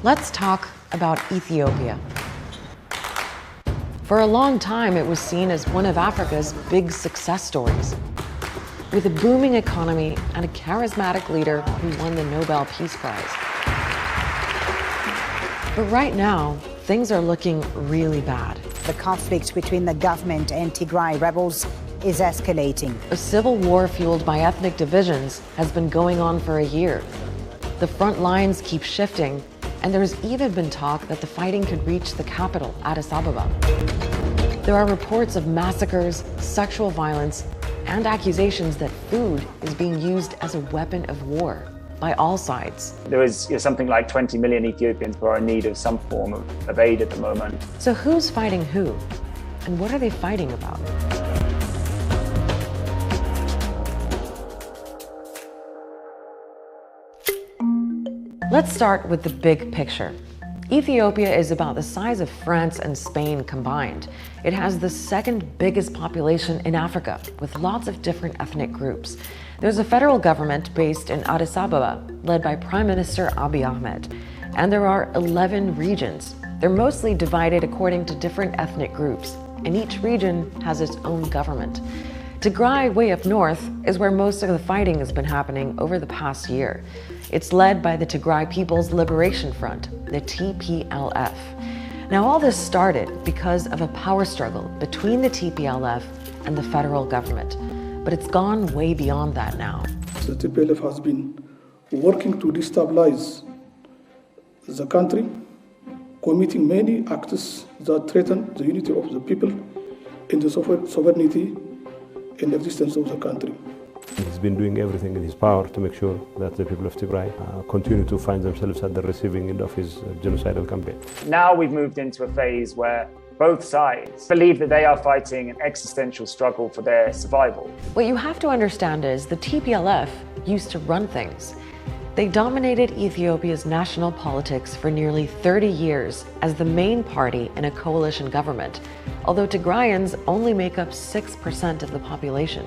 Let's talk about Ethiopia. For a long time, it was seen as one of Africa's big success stories. With a booming economy and a charismatic leader who won the Nobel Peace Prize. But right now, things are looking really bad. The conflict between the government and Tigray rebels is escalating. A civil war fueled by ethnic divisions has been going on for a year. The front lines keep shifting, and there's even been talk that the fighting could reach the capital, Addis Ababa. There are reports of massacres, sexual violence, and accusations that food is being used as a weapon of war by all sides. There is something like 20 million Ethiopians who are in need of some form of aid at the moment. So who's fighting who? And what are they fighting about? Let's start with the big picture. Ethiopia is about the size of France and Spain combined. It has the second biggest population in Africa, with lots of different ethnic groups. There's a federal government based in Addis Ababa, led by Prime Minister Abiy Ahmed. And there are 11 regions. They're mostly divided according to different ethnic groups, and each region has its own government. Tigray, way up north, is where most of the fighting has been happening over the past year. It's led by the Tigray People's Liberation Front, the TPLF. Now, all this started because of a power struggle between the TPLF and the federal government. But it's gone way beyond that now. The TPLF has been working to destabilize the country, committing many acts that threaten the unity of the people and the sovereignty and existence of the country. He's been doing everything in his power to make sure that the people of Tigray continue to find themselves at the receiving end of his genocidal campaign. Now we've moved into a phase where both sides believe that they are fighting an existential struggle for their survival. What you have to understand is the TPLF used to run things. They dominated Ethiopia's national politics for nearly 30 years as the main party in a coalition government, although Tigrayans only make up 6% of the population.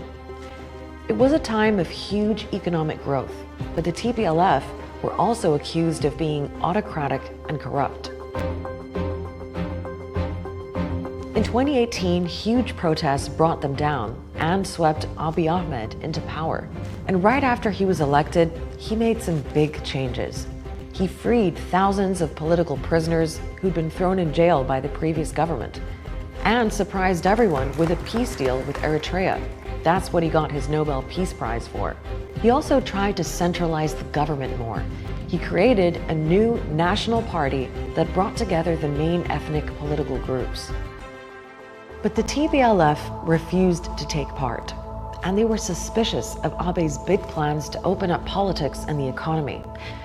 It was a time of huge economic growth, but the TPLF were also accused of being autocratic and corrupt. In 2018, huge protests brought them down and swept Abiy Ahmed into power. And right after he was elected, he made some big changes. He freed thousands of political prisoners who'd been thrown in jail by the previous government, and surprised everyone with a peace deal with Eritrea. That's what he got his Nobel Peace Prize for. He also tried to centralize the government more. He created a new national party that brought together the main ethnic political groups. But the TPLF refused to take part, and they were suspicious of Abiy's big plans to open up politics and the economy.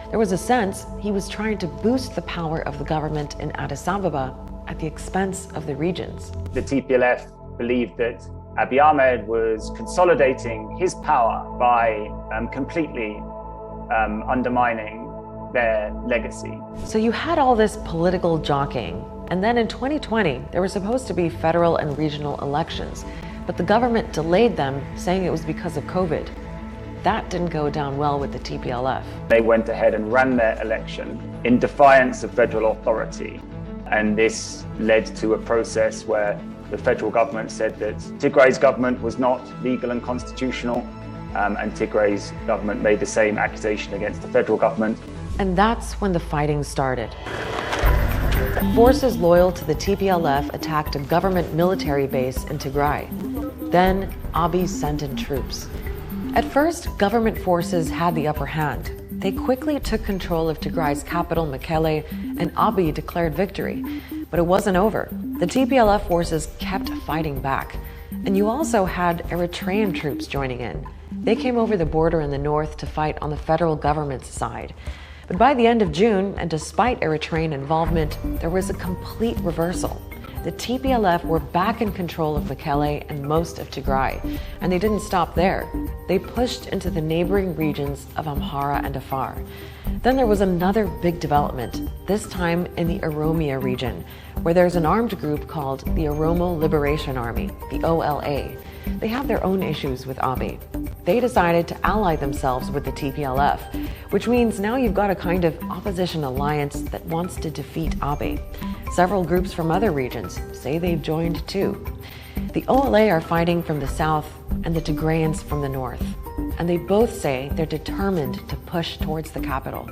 There was a sense he was trying to boost the power of the government in Addis Ababa at the expense of the regions. The TPLF believed that Abiy Ahmed was consolidating his power by completely undermining their legacy. So you had all this political jockeying, and then in 2020, there were supposed to be federal and regional elections, but the government delayed them, saying it was because of COVID. That didn't go down well with the TPLF. They went ahead and ran their election in defiance of federal authority, and this led to a process where the federal government said that Tigray's government was not legal and constitutional, and Tigray's government made the same accusation against the federal government. And that's when the fighting started. Forces loyal to the TPLF attacked a government military base in Tigray. Then Abiy sent in troops. At first, government forces had the upper hand. They quickly took control of Tigray's capital, Mekelle, and Abiy declared victory. But it wasn't over. The TPLF forces kept fighting back. And you also had Eritrean troops joining in. They came over the border in the north to fight on the federal government's side. But by the end of June, and despite Eritrean involvement, there was a complete reversal. The TPLF were back in control of Mekelle and most of Tigray, and they didn't stop there. They pushed into the neighboring regions of Amhara and Afar. Then there was another big development, this time in the Oromia region, where there's an armed group called the Oromo Liberation Army, the OLA. They have their own issues with Abiy. They decided to ally themselves with the TPLF, which means now you've got a kind of opposition alliance that wants to defeat Abiy. Several groups from other regions say they've joined too. The OLA are fighting from the south and the Tigrayans from the north, and they both say they're determined to push towards the capital.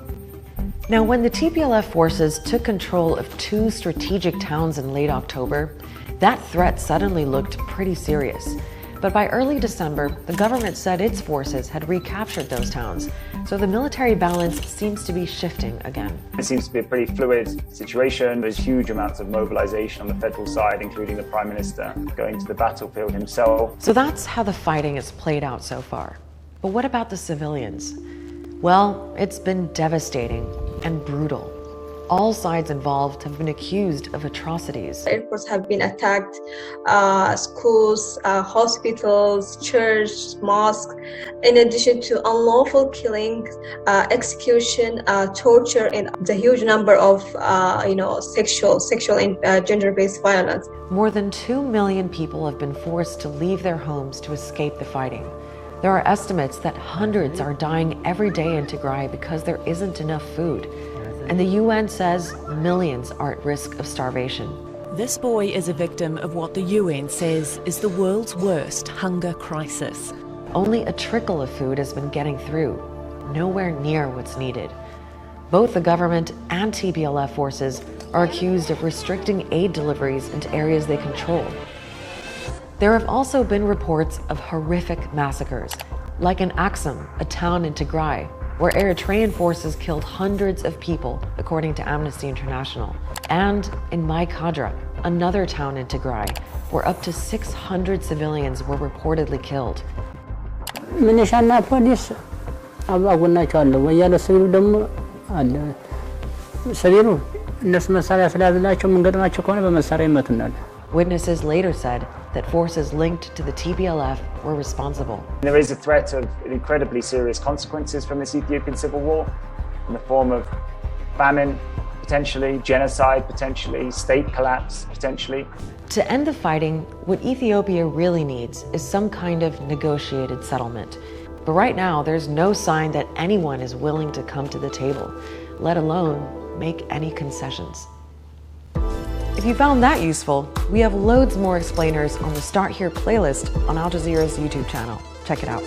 Now, when the TPLF forces took control of 2 strategic towns in late October, that threat suddenly looked pretty serious. But by early December, the government said its forces had recaptured those towns, so the military balance seems to be shifting again. It seems to be a pretty fluid situation. There's huge amounts of mobilization on the federal side, including the Prime Minister going to the battlefield himself. So that's how the fighting has played out so far. But what about the civilians? Well, it's been devastating and brutal. All sides involved have been accused of atrocities. Airports have been attacked, schools, hospitals, churches, mosques, in addition to unlawful killing, execution, torture, and the huge number of sexual and gender-based violence. More than 2 million people have been forced to leave their homes to escape the fighting. There are estimates that hundreds are dying every day in Tigray because there isn't enough food. And the UN says millions are at risk of starvation. This boy is a victim of what the UN says is the world's worst hunger crisis. Only a trickle of food has been getting through, nowhere near what's needed. Both the government and TPLF forces are accused of restricting aid deliveries into areas they control. There have also been reports of horrific massacres, like in Aksum, a town in Tigray, where Eritrean forces killed hundreds of people, according to Amnesty International. And in Mai Kadra, another town in Tigray, where up to 600 civilians were reportedly killed. ሚሊሻና ፖሊስ አባጎናቸዋለሁ ወያለ ሲቪሉ ደግሞ አለ ሲቪሉ እነሱ መሳሪያ ስለያዝላቸው መንገድማቸው ከሆነ በመሳሪያ ይመቱናል። Witnesses later said that forces linked to the TPLF were responsible. There is a threat of incredibly serious consequences from this Ethiopian civil war in the form of famine, potentially, genocide, potentially, state collapse, potentially. To end the fighting, what Ethiopia really needs is some kind of negotiated settlement. But right now, there's no sign that anyone is willing to come to the table, let alone make any concessions. If you found that useful, we have loads more explainers on the Start Here playlist on Al Jazeera's YouTube channel. Check it out.